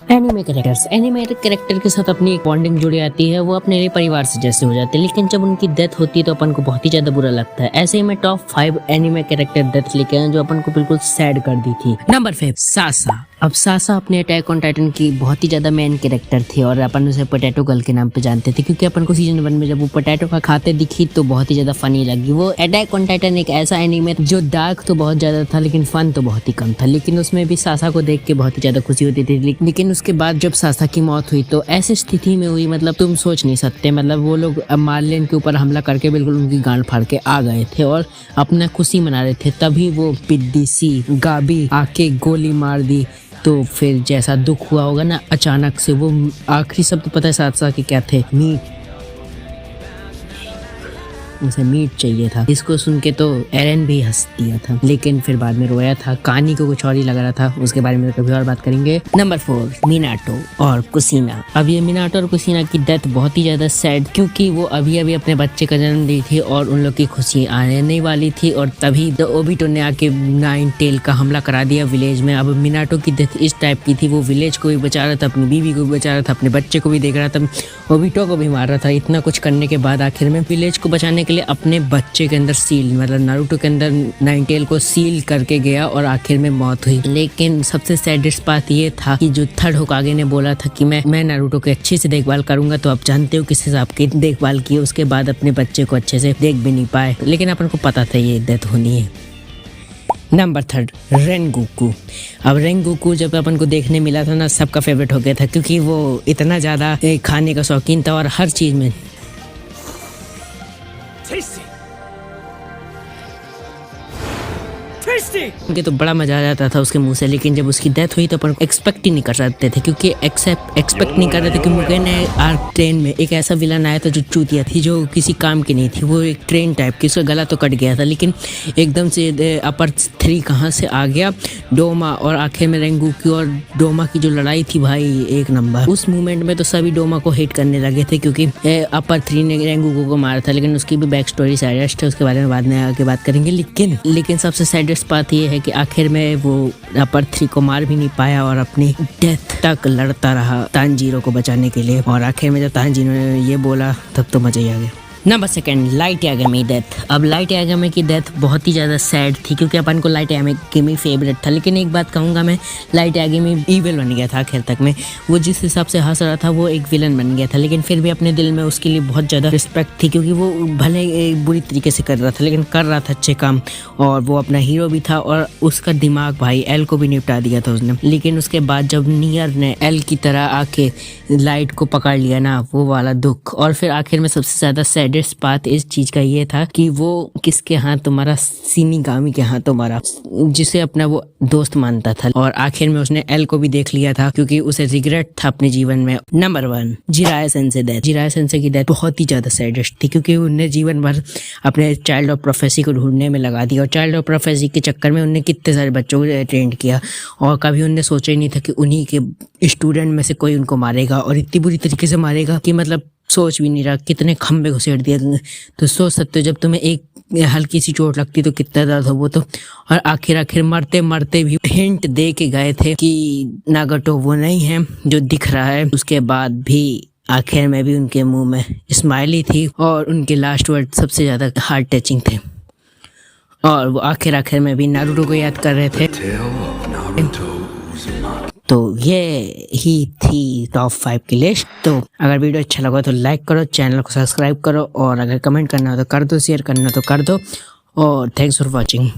Animated character के साथ अपनी एक बॉन्डिंग जुड़ी आती है, वो अपने लिए परिवार से जैसे हो जाते हैं, लेकिन जब उनकी डेथ होती है तो अपन को बहुत ही ज्यादा बुरा लगता है। ऐसे ही मैं टॉप 5 एनिमे कैरेक्टर डेथ लेके आया जो अपन को बिल्कुल सैड कर दी थी। नंबर 5 सासा। अब सासा अपने अटैक ऑन टाइटन की बहुत ही ज्यादा मेन कैरेक्टर थी और अपन उसे पोटैटो गर्ल के नाम पे जानते थे, क्योंकि अपन को सीजन 1 में जब वो पोटैटो का खाते दिखी तो बहुत ही ज्यादा फनी लगी। वो अटैक ऑन टाइटन एक ऐसा एनिमे जो डार्क तो बहुत ज्यादा था लेकिन फन तो बहुत ही कम था, लेकिन उसमें भी सासा को देख के बहुत ही ज्यादा खुशी होती थी। लेकिन उसके बाद जब सासा की मौत हुई तो ऐसी स्थिति में हुई, मतलब तुम सोच नहीं सकते। मतलब वो लोग मार्लिन के ऊपर हमला करके बिल्कुल उनकी गांड फाड़ के आ गए थे और अपना खुशी मना रहे थे, तभी वो पिद्दी सी गाबी आके गोली मार दी। तो फिर जैसा दुख हुआ होगा ना अचानक से, वो आखिरी शब्द पता है सासा के क्या थे? मीट। उसे मीट चाहिए था। इसको सुन के तो एरन भी हंस दिया था, लेकिन फिर बाद में रोया था। कहानी को कुछ और ही लग रहा था, उसके बारे में कभी और बात करेंगे। नंबर 4 मिनाटो और कुसीना। अब ये मिनाटो और कुसीना की डेथ बहुत ही ज्यादा सैड, क्योंकि वो अभी अभी अपने बच्चे का जन्म दी थी और उन लोग की खुशी आने वाली थी और तभी ओबिटो ने आके नाइन टेल का हमला करा दिया विलेज में। अब मिनाटो की डेथ इस टाइप की थी, वो विलेज को भी बचा रहा था, अपनी बीवी को भी बचा रहा था, अपने बच्चे को भी देख रहा था, ओबिटो को भी मार रहा था। इतना कुछ करने के बाद आखिर में विलेज को बचाने के लिए अपने बच्चे के अंदर सील, मतलब नारुतो के अंदर नाइन टेल को सील करके गया और आखिर में मौत हुई। लेकिन सबसे सैडेस्ट बात ये था कि जो थर्ड होकागे ने बोला था कि मैं नारुतो की अच्छे से देखभाल करूंगा, तो आप जानते हो किस हिसाब की देखभाल की, उसके बाद अपने बच्चे को अच्छे से देख भी नहीं पाए, लेकिन अपन को पता था ये डेथ होनी है। Number 3 Rengoku. अब रेनगोकू जब अपन को देखने मिला था ना, सबका फेवरेट हो गया था, क्योंकि वो इतना ज्यादा खाने का शौकीन था और हर चीज में उनके तो बड़ा मजा आ जाता था उसके मुंह से। लेकिन जब उसकी डेथ हुई तो अपन एक्सपेक्ट ही नहीं कर सकते थे, क्योंकि एक्सपेक्ट नहीं कर रहे थे कि मुगेन आर्क ट्रेन में एक ऐसा विलन आया था जो चूतिया थी, जो किसी काम की नहीं थी। वो एक ट्रेन टाइप की, उसका गला तो कट गया था, लेकिन एकदम से अपर 3 कहाँ से आ गया डोमा, और आखिर में रेंगुकू और डोमा की जो लड़ाई थी भाई एक नंबर। उस मोमेंट में तो सभी डोमा को हेट करने लगे थे, क्योंकि अपर 3 ने रेंगुकू को मारा था, लेकिन उसकी भी बैक स्टोरी सैडेस्ट है, उसके बारे में बाद में आगे बात करेंगे। लेकिन सबसे सैडेस्ट बात ये है कि आखिर में वो अपर 3 को मार भी नहीं पाया और अपनी डेथ तक लड़ता रहा तानजीरो को बचाने के लिए, और आखिर में जब तानजीरो ने ये बोला तब तो मजा ही आ गया। Number 2 light Yagami death. अब लाइट यागामी की डेथ बहुत ही ज़्यादा सैड थी, क्योंकि अपन को लाइट यागामी फेवरेट था। लेकिन एक बात कहूँगा मैं, लाइट यागामी ईविल बन गया था आखिर तक में। वो जिस हिसाब से हंस रहा था वो एक विलन बन गया था, लेकिन फिर भी अपने दिल में उसके लिए बहुत ज़्यादा रिस्पेक्ट थी, क्योंकि वो भले बुरी तरीके से कर रहा था लेकिन कर रहा था अच्छे काम, और वो अपना हीरो भी था। और उसका दिमाग भाई एल को भी निपटा दिया था उसने। लेकिन उसके बाद जब नियर ने एल की तरह आके लाइट को पकड़ लिया ना, वो वाला दुख। और फिर आखिर में सबसे ज़्यादा बात इस चीज का ये था कि वो किसके हाथ मारा, शिनिगामी के हाथ मारा, जिसे अपना वो दोस्त मानता था। और आखिर में उसने एल को भी देख लिया था, क्योंकि उसे रिग्रेट था अपने जीवन में। Number 1 Jiraiya sensei death. Jiraiya sensei की डेथ बहुत ही ज्यादा सैडेस्ट थी, क्योंकि उन्हें जीवन भर अपने चाइल्ड ऑफ प्रोफेसी को ढूंढने में लगा दिया, और चाइल्ड ऑफ प्रोफेसी के चक्कर में उन्हें कितने सारे बच्चों को ट्रेंड किया, और कभी उन्हें सोचा ही नहीं था कि उन्हीं के स्टूडेंट में से कोई उनको मारेगा, और इतनी बुरी तरीके से मारेगा कि मतलब सोच भी नहीं रहा कितने खंबे घुसेड़ दिया तुमने। तो सोच सकते हो जब तुम्हें एक हल्की सी चोट लगती तो कितना दर्द हो वो तो। और आखिर मरते मरते भी हिंट दे के गए थे कि नागोटो वो नहीं है जो दिख रहा है। उसके बाद भी आखिर में भी उनके मुंह में स्माइली थी, और उनके लास्ट वर्ड सबसे ज्यादा हार्ट टचिंग थे, और वो आखिर में भी नारुतो को याद कर रहे थे। तो ये ही थी टॉप 5 की लिस्ट। तो अगर वीडियो अच्छा लगा तो लाइक करो, चैनल को सब्सक्राइब करो, और अगर कमेंट करना हो तो कर दो, शेयर करना हो तो कर दो, और थैंक्स फॉर वॉचिंग।